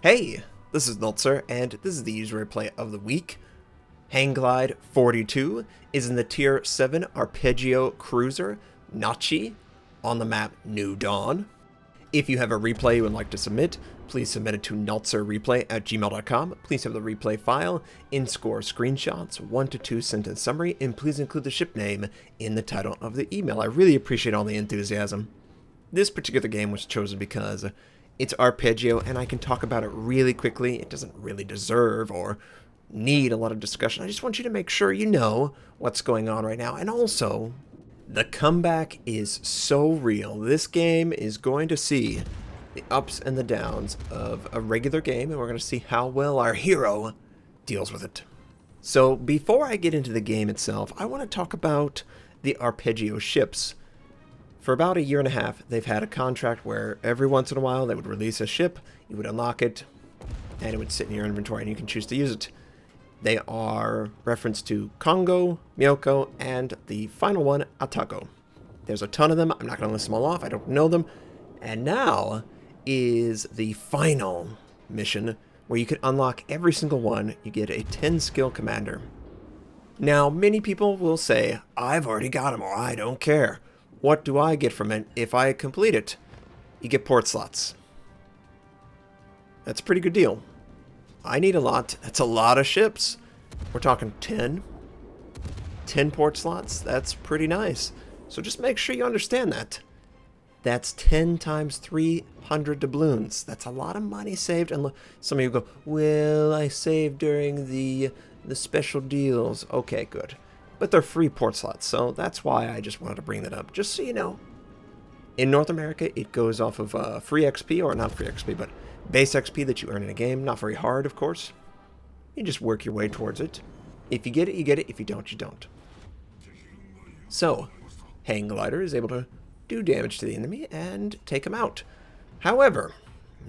Hey, this is Notser, and this is the user replay of the week. Hang Glide 42 is in the Tier 7 Arpeggio cruiser, Nachi, on the map New Dawn. If you have a replay you would like to submit, please submit it to notserreplay@gmail.com. Please have the replay file in score screenshots, 1 to 2 sentence summary, and please include the ship name in the title of the email. I really appreciate all the enthusiasm. This particular game was chosen because it's Arpeggio, and I can talk about it really quickly. It doesn't really deserve or need a lot of discussion. I just want you to make sure you know what's going on right now. And also, the comeback is so real. This game is going to see the ups and the downs of a regular game, and we're going to see how well our hero deals with it. So before I get into the game itself, I want to talk about the Arpeggio ships. For about a year and a half, they've had a contract where every once in a while they would release a ship, you would unlock it, and it would sit in your inventory and you can choose to use it. They are referenced to Congo, Myoko, and the final one, Atago. There's a ton of them. I'm not going to list them all off. I don't know them. And now is the final mission where you can unlock every single one. You get a 10 skill commander. Now, many people will say, I've already got them, or I don't care. What do I get from it if I complete it? You get port slots. That's a pretty good deal. I need a lot. That's a lot of ships. We're talking 10. 10 port slots. That's pretty nice. So just make sure you understand that. That's 10 times 300 doubloons. That's a lot of money saved. And some of you go, well, I saved during the special deals. Okay, good. But they're free port slots, so that's why I just wanted to bring that up, just so you know. In North America, it goes off of free XP, or not free XP, but base XP that you earn in a game. Not very hard, of course. You just work your way towards it. If you get it, you get it. If you don't, you don't. So, Hang Glider is able to do damage to the enemy and take him out. However,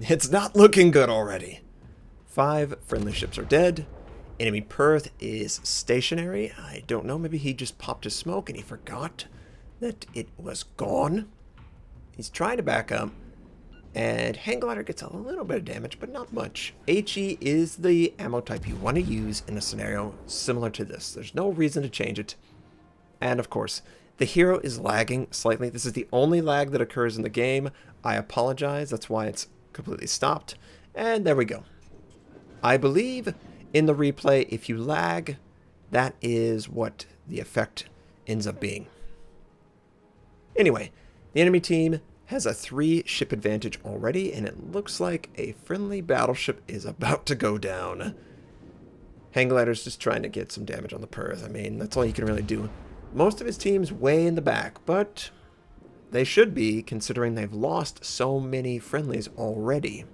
it's not looking good already. 5 friendly ships are dead. Enemy Perth is stationary. I don't know, maybe he just popped his smoke and he forgot that it was gone. He's trying to back up, and Hang Glider gets a little bit of damage, but not much. HE is the ammo type you want to use in a scenario similar to this. There's no reason to change it. And of course, the hero is lagging slightly. This is the only lag that occurs in the game. I apologize, that's why it's completely stopped. And there we go. I believe in the replay, if you lag, that is what the effect ends up being. Anyway, the enemy team has a 3-ship advantage already, and it looks like a friendly battleship is about to go down. Hang Glider's just trying to get some damage on the Perth. I mean, that's all you can really do. Most of his team's way in the back, but they should be, considering they've lost so many friendlies already.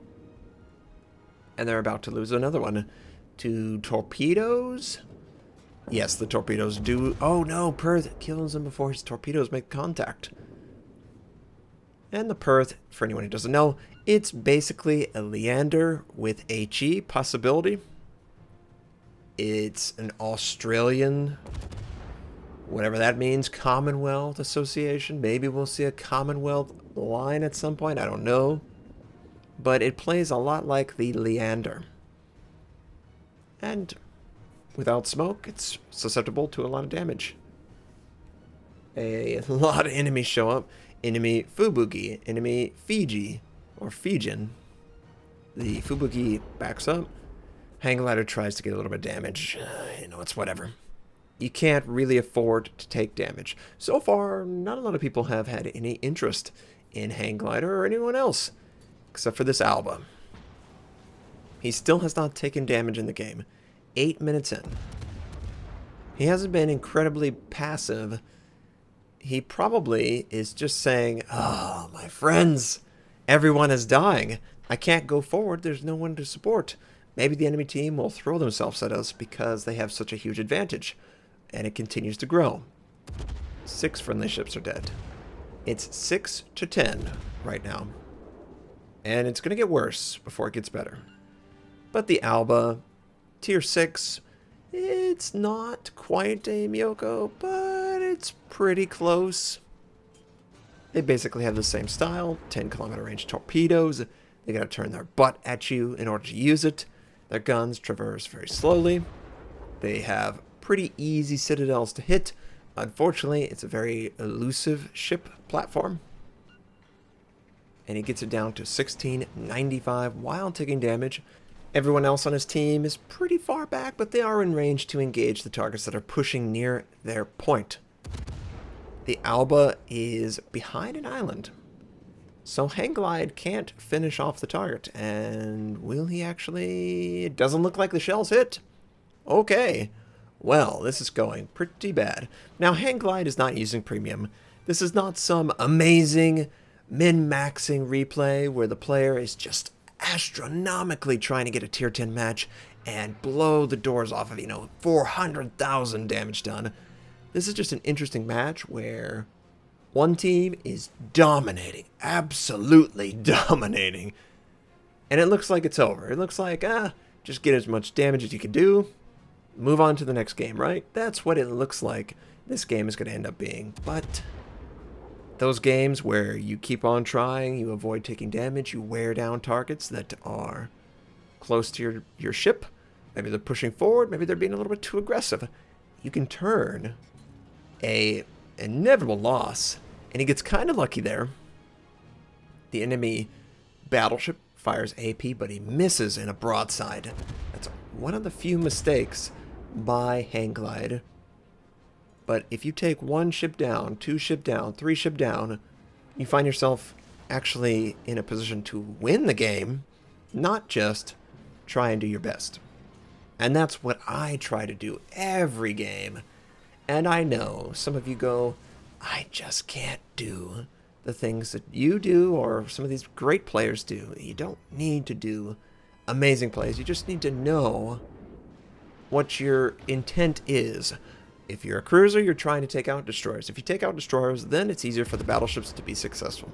And they're about to lose another one. To torpedoes? Yes, the torpedoes do. Oh no, Perth kills him before his torpedoes make contact. And the Perth, for anyone who doesn't know, it's basically a Leander with HE possibility. It's an Australian, whatever that means, Commonwealth Association. Maybe we'll see a Commonwealth line at some point, I don't know. But it plays a lot like the Leander. And without smoke, it's susceptible to a lot of damage. A lot of enemies show up. Enemy Fubuki, enemy Fiji, or Fijian. The Fubuki backs up. Hang Glider tries to get a little bit of damage. You know, it's whatever. You can't really afford to take damage. So far, not a lot of people have had any interest in Hang Glider or anyone else, except for this Alba. He still has not taken damage in the game. 8 minutes in. He hasn't been incredibly passive. He probably is just saying, oh, my friends, everyone is dying. I can't go forward. There's no one to support. Maybe the enemy team will throw themselves at us because they have such a huge advantage. And it continues to grow. 6 friendly ships are dead. It's 6 to 10 right now. And it's going to get worse before it gets better. But the Alba, Tier 6, it's not quite a Myoko, but it's pretty close. They basically have the same style, 10-kilometer range torpedoes. They gotta turn their butt at you in order to use it. Their guns traverse very slowly. They have pretty easy citadels to hit. Unfortunately, it's a very elusive ship platform. And he gets it down to 1695 while taking damage. Everyone else on his team is pretty far back, but they are in range to engage the targets that are pushing near their point. The Alba is behind an island, so Hang Glide can't finish off the target. And will he actually? It doesn't look like the shells hit. Okay. Well, this is going pretty bad. Now, Hang Glide is not using premium. This is not some amazing min-maxing replay where the player is just astronomically trying to get a tier 10 match and blow the doors off of, 400,000 damage done. This is just an interesting match where one team is dominating, absolutely dominating. And it looks like it's over. It looks like, just get as much damage as you can do. Move on to the next game, right? That's what it looks like this game is going to end up being. But those games where you keep on trying, you avoid taking damage, you wear down targets that are close to your ship. Maybe they're pushing forward, maybe they're being a little bit too aggressive. You can turn a inevitable loss, and he gets kind of lucky there. The enemy battleship fires AP, but he misses in a broadside. That's one of the few mistakes by Hang Glide. But if you take one ship down, two ship down, three ship down, you find yourself actually in a position to win the game, not just try and do your best. And that's what I try to do every game. And I know some of you go, I just can't do the things that you do or some of these great players do. You don't need to do amazing plays. You just need to know what your intent is. If you're a cruiser, you're trying to take out destroyers. If you take out destroyers, then it's easier for the battleships to be successful.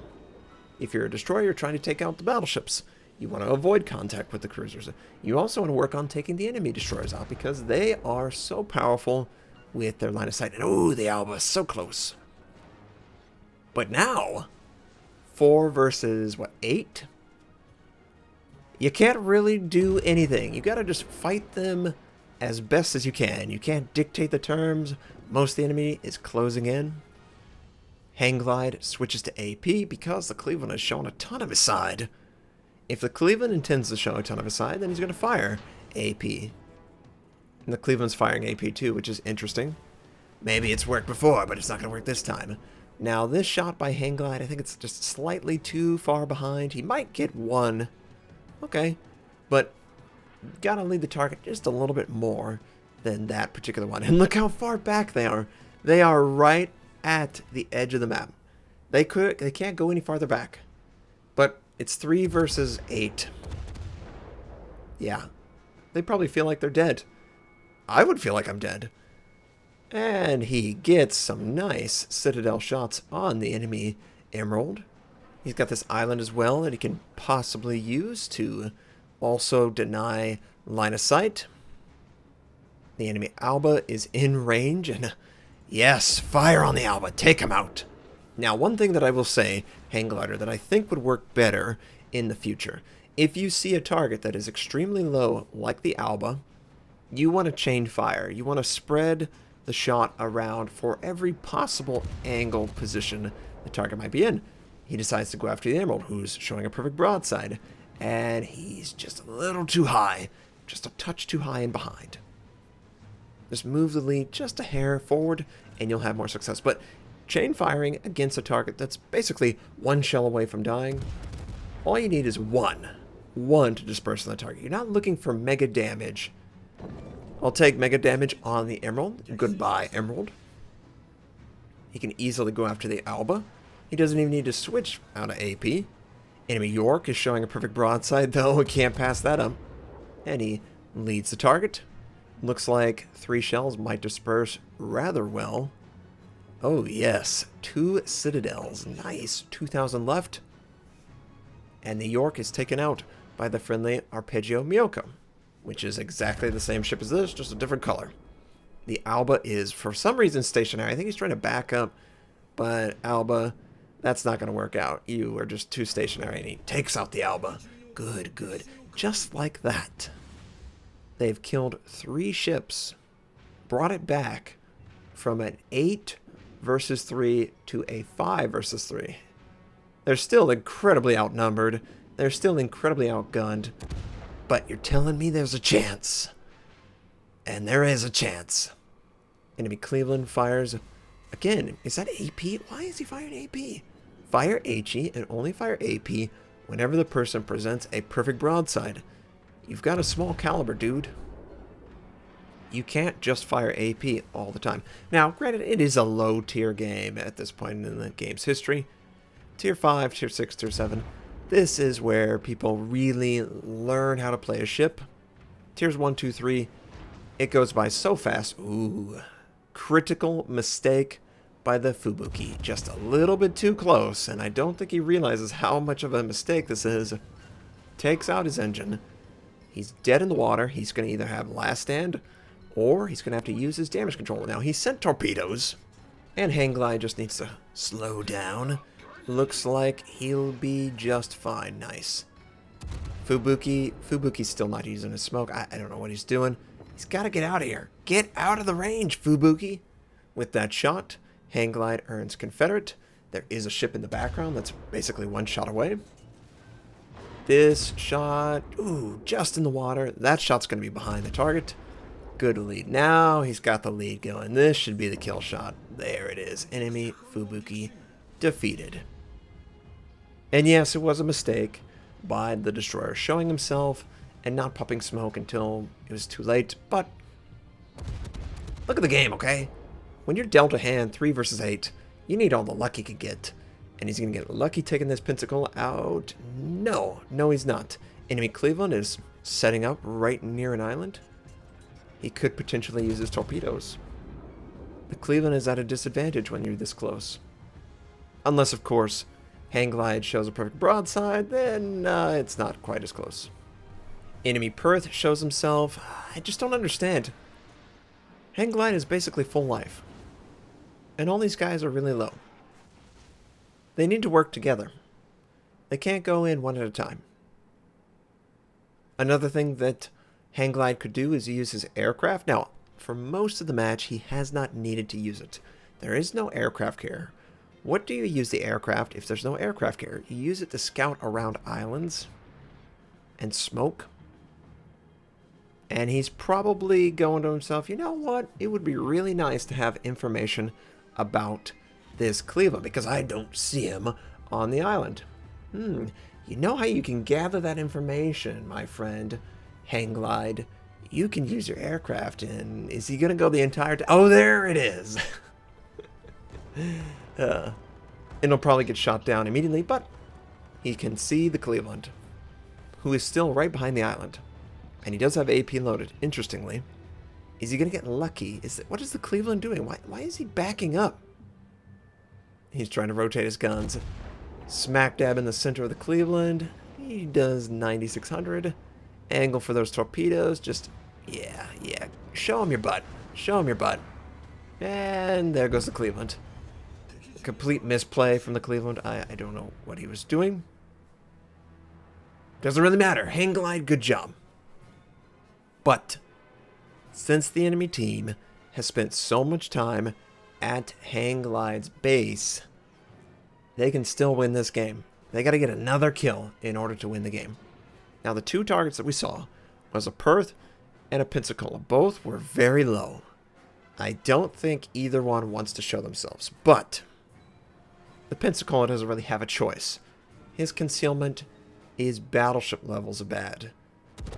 If you're a destroyer, you're trying to take out the battleships. You want to avoid contact with the cruisers. You also want to work on taking the enemy destroyers out because they are so powerful with their line of sight. And oh, the Alba is so close. But now, 4 versus, 8? You can't really do anything. You gotta just fight them as best as you can. You can't dictate the terms. Most of the enemy is closing in. Hang Glide switches to AP because the Cleveland has shown a ton of his side. If the Cleveland intends to show a ton of his side, then he's gonna fire AP. And the Cleveland's firing AP too, which is interesting. Maybe it's worked before, but it's not gonna work this time. Now, this shot by Hang Glide, I think it's just slightly too far behind. He might get one. Okay. But gotta lead the target just a little bit more than that particular one. And look how far back they are. They are right at the edge of the map. They can't go any farther back. But it's 3 versus 8. Yeah. They probably feel like they're dead. I would feel like I'm dead. And he gets some nice citadel shots on the enemy Emerald. He's got this island as well that he can possibly use to also deny line of sight. The enemy Alba is in range, and yes, fire on the Alba, take him out. Now, one thing that I will say, Hang Glider, that I think would work better in the future. If you see a target that is extremely low, like the Alba, you want to chain fire. You want to spread the shot around for every possible angle position the target might be in. He decides to go after the Emerald, who's showing a perfect broadside, and he's just a little too high, just a touch too high and behind. Just move the lead just a hair forward, and you'll have more success. But chain firing against a target that's basically one shell away from dying, all you need is one to disperse on the target. You're not looking for mega damage. I'll take mega damage on the Emerald. Goodbye, Emerald. He can easily go after the Alba. He doesn't even need to switch out of AP. Enemy York is showing a perfect broadside, though. He can't pass that up. And he leads the target. Looks like 3 shells might disperse rather well. Oh, yes. 2 citadels. Nice. 2,000 left. And the York is taken out by the friendly Arpeggio Miyoko, which is exactly the same ship as this, just a different color. The Alba is, for some reason, stationary. I think he's trying to back up, but Alba, that's not going to work out. You are just too stationary, and he takes out the Alba. Good, good. Just like that. They've killed 3 ships, brought it back from an 8 versus 3 to a 5 versus 3. They're still incredibly outnumbered. They're still incredibly outgunned. But you're telling me there's a chance. And there is a chance. Enemy Cleveland fires. Again, is that AP? Why is he firing AP? Fire HE and only fire AP whenever the person presents a perfect broadside. You've got a small caliber, dude. You can't just fire AP all the time. Now, granted, it is a low tier game at this point in the game's history. Tier 5, Tier 6, Tier 7. This is where people really learn how to play a ship. Tiers 1, 2, 3. It goes by so fast. Ooh. Critical mistake by the Fubuki. Just a little bit too close, and I don't think he realizes how much of a mistake this is. Takes out his engine. He's dead in the water. He's going to either have last stand, or he's going to have to use his damage control. Now, he sent torpedoes, and Hang Glide just needs to slow down. Looks like he'll be just fine. Nice. Fubuki's still not using his smoke. I don't know what he's doing. He's got to get out of here. Get out of the range, Fubuki. With that shot, Hang Glide earns Confederate. There is a ship in the background that's basically 1 shot away. This shot, ooh, just in the water. That shot's going to be behind the target. Good lead. Now he's got the lead going. This should be the kill shot. There it is. Enemy Fubuki defeated. And yes, it was a mistake by the destroyer showing himself and not popping smoke until it was too late. But look at the game, okay? When you're dealt a hand 3 versus 8, you need all the luck you can get. And he's going to get lucky taking this pentacle out. No, he's not. Enemy Cleveland is setting up right near an island. He could potentially use his torpedoes. The Cleveland is at a disadvantage when you're this close. Unless, of course, Hang Glide shows a perfect broadside, then it's not quite as close. Enemy Perth shows himself. I just don't understand. Hang Glide is basically full life. And all these guys are really low. They need to work together. They can't go in one at a time. Another thing that Hang Glide could do is use his aircraft. Now, for most of the match, he has not needed to use it. There is no aircraft carrier. What do you use the aircraft if there's no aircraft carrier? You use it to scout around islands and smoke. And he's probably going to himself, you know what? It would be really nice to have information about this Cleveland because I don't see him on the island. You know how you can gather that information, my friend Hang Glide? You can use your aircraft, and is he going to go the entire time? Oh, there it is. And he'll probably get shot down immediately, but he can see the Cleveland, who is still right behind the island. And he does have AP loaded. Interestingly, is he going to get lucky? What is the Cleveland doing? Why is he backing up? He's trying to rotate his guns. Smack dab in the center of the Cleveland. He does 9,600. Angle for those torpedoes. Just, yeah. Show him your butt. Show him your butt. And there goes the Cleveland. Complete misplay from the Cleveland. I don't know what he was doing. Doesn't really matter. Hang Glide, good job. But since the enemy team has spent so much time at Hang Glide's base, they can still win this game. They got to get another kill in order to win the game. Now, the 2 targets that we saw was a Perth and a Pensacola. Both were very low. I don't think either one wants to show themselves, but the Pensacola doesn't really have a choice. His concealment is battleship levels of bad.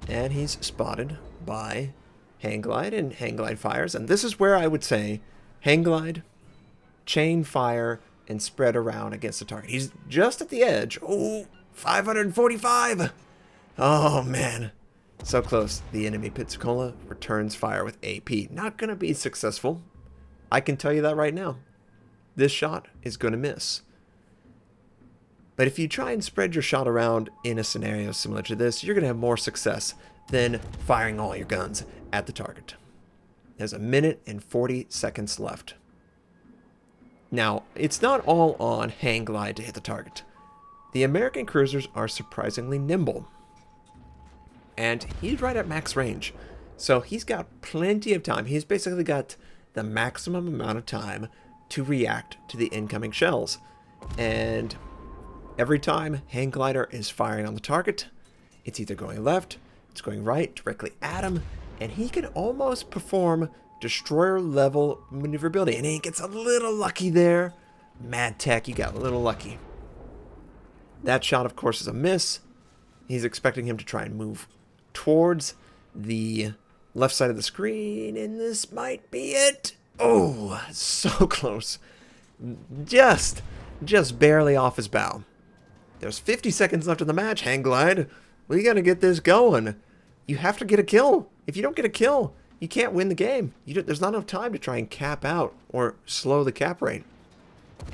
And he's spotted by Hang Glide, and Hang Glide fires. And this is where I would say Hang Glide, chain fire, and spread around against the target. He's just at the edge. Oh, 545. Oh, man. So close. The enemy Pensacola returns fire with AP. Not going to be successful. I can tell you that right now. This shot is going to miss. But if you try and spread your shot around in a scenario similar to this, you're going to have more success than firing all your guns at the target. There's 1 minute and 40 seconds left. Now, it's not all on Hang Glide to hit the target. The American cruisers are surprisingly nimble. And he's right at max range. So he's got plenty of time. He's basically got the maximum amount of time to react to the incoming shells. And every time hang glider is firing on the target, it's either going left, it's going right, directly at him, and he can almost perform destroyer level maneuverability. And he gets a little lucky there. Mad Tech, you got a little lucky. That shot, of course, is a miss. He's expecting him to try and move towards the left side of the screen, and this might be it. Oh, so close. Just barely off his bow. There's 50 seconds left in the match, Hang Glide. We gotta get this going. You have to get a kill. If you don't get a kill, you can't win the game. There's not enough time to try and cap out or slow the cap rate.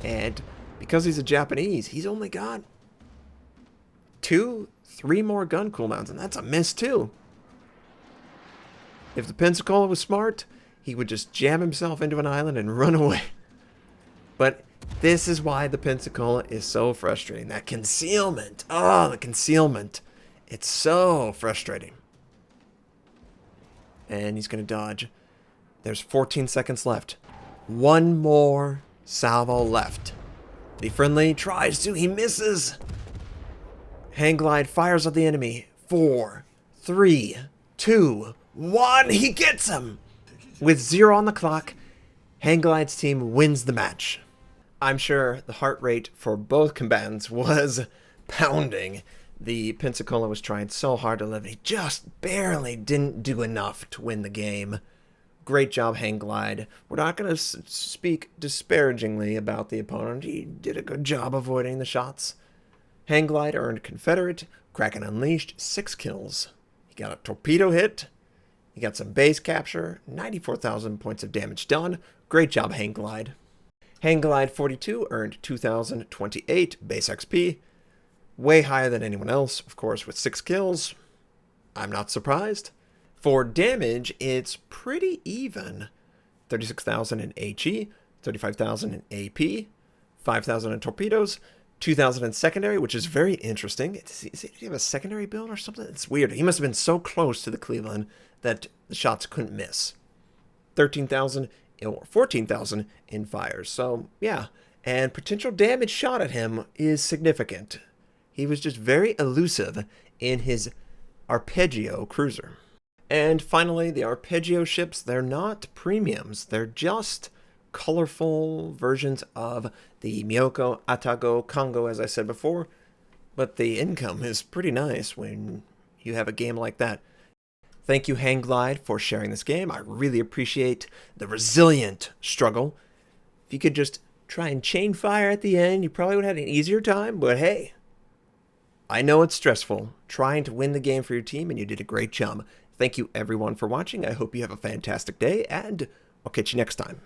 And because he's a Japanese, he's only got 2-3 more gun cooldowns, and that's a miss too. If the Pensacola was smart, he would just jam himself into an island and run away. But this is why the Pensacola is so frustrating. That concealment. Oh, the concealment. It's so frustrating. And he's going to dodge. There's 14 seconds left. One more salvo left. The friendly tries to. He misses. Hang Glide fires at the enemy. 4, 3, 2, 1. He gets him. With 0 on the clock, Hang Glide's team wins the match. I'm sure the heart rate for both combatants was pounding. The Pensacola was trying so hard to live. He just barely didn't do enough to win the game. Great job, Hang Glide. We're not going to speak disparagingly about the opponent. He did a good job avoiding the shots. Hang Glide earned Confederate. Kraken Unleashed 6 kills. He got a torpedo hit. He got some base capture. 94,000 points of damage done. Great job, Hang Glide. Hang Glide 42 earned 2,028 base XP. Way higher than anyone else, of course, with 6 kills. I'm not surprised. For damage, it's pretty even. 36,000 in HE, 35,000 in AP, 5,000 in torpedoes, 2,000 in secondary, which is very interesting. Did he have a secondary build or something? It's weird. He must have been so close to the Cleveland that the shots couldn't miss. 13,000 or 14,000 in fires. So, yeah. And potential damage shot at him is significant. He was just very elusive in his Arpeggio cruiser. And finally, the Arpeggio ships, they're not premiums. They're just colorful versions of the Myoko, Atago, Kongo, as I said before. But the income is pretty nice when you have a game like that. Thank you, Hang Glide, for sharing this game. I really appreciate the resilient struggle. If you could just try and chain fire at the end, you probably would have had an easier time, but hey, I know it's stressful trying to win the game for your team, and you did a great job. Thank you, everyone, for watching. I hope you have a fantastic day, and I'll catch you next time.